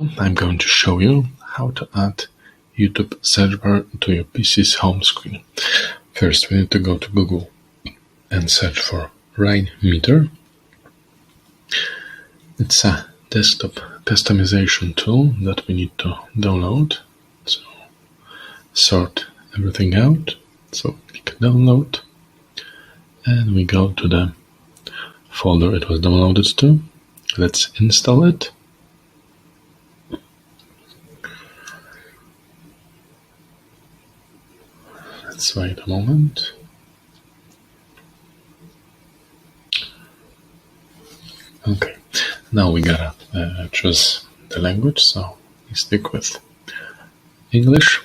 I'm going to show you how to add YouTube search bar to your PC's home screen. First, we need to go to Google and search for Rain Meter. It's a desktop customization tool that we need to download. So, sort everything out. So, click download and we go to the folder it was downloaded to. Let's install it. Let's wait a moment. Okay, now we gotta choose the language, so we stick with English.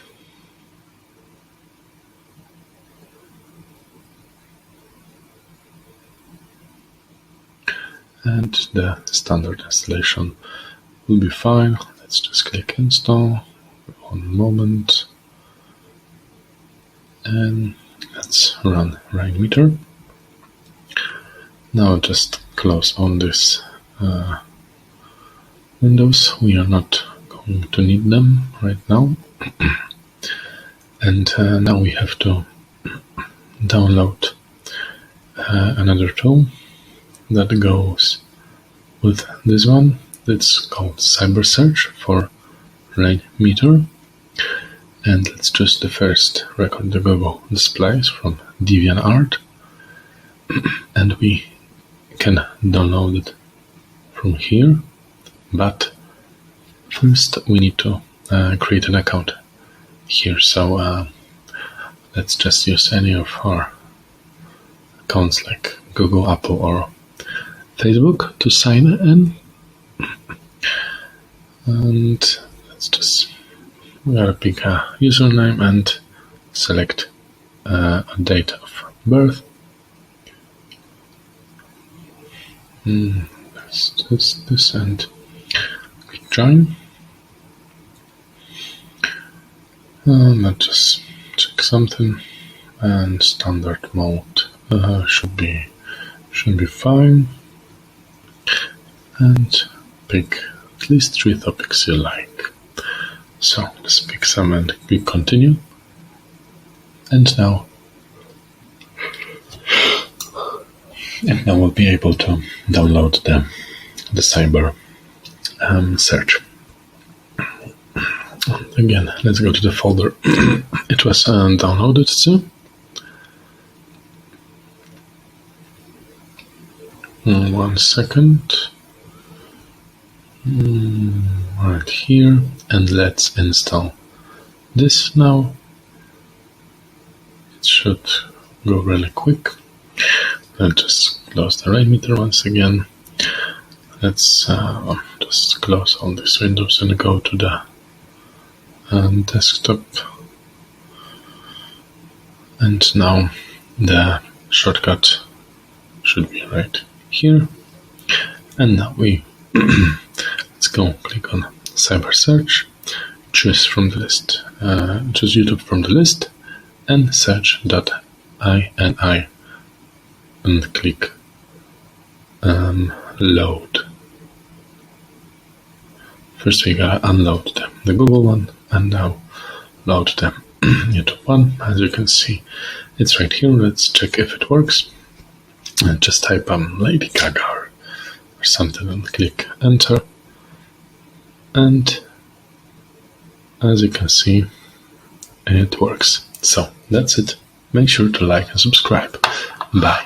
And the standard installation will be fine. Let's just click install. One moment. And let's run Rain Meter. Now just close all these windows. We are not going to need them right now. And now we have to download another tool that goes with this one. It's called Cyber Search for Rain Meter. And let's choose the first record the Google displays from DeviantArt. And we can download it from here. But first we need to create an account here. So let's just use any of our accounts like Google, Apple, or Facebook to sign in. And let's just we gotta pick a username and select a date of birth. This and click join. Let's just check something, and standard mode should be fine. And pick at least 3 topics you like. So let's pick some and click continue. And now we'll be able to download the Cyber search. Again, let's go to the folder it was downloaded to. One second. Right here, and let's install this now. It should go really quick. Let's just close the Rain Meter once again. Let's just close all these windows and go to the desktop. And now the shortcut should be right here. And now we let's go click on Cyber Search, choose from the list, choose YouTube from the list, and search.ini, and click load. First we gotta unload the Google one, and now load the YouTube one. As you can see, it's right here. Let's check if it works. And just type Lady Gaga or something and click enter. And as you can see, it works. So that's it. Make sure to like and subscribe. Bye.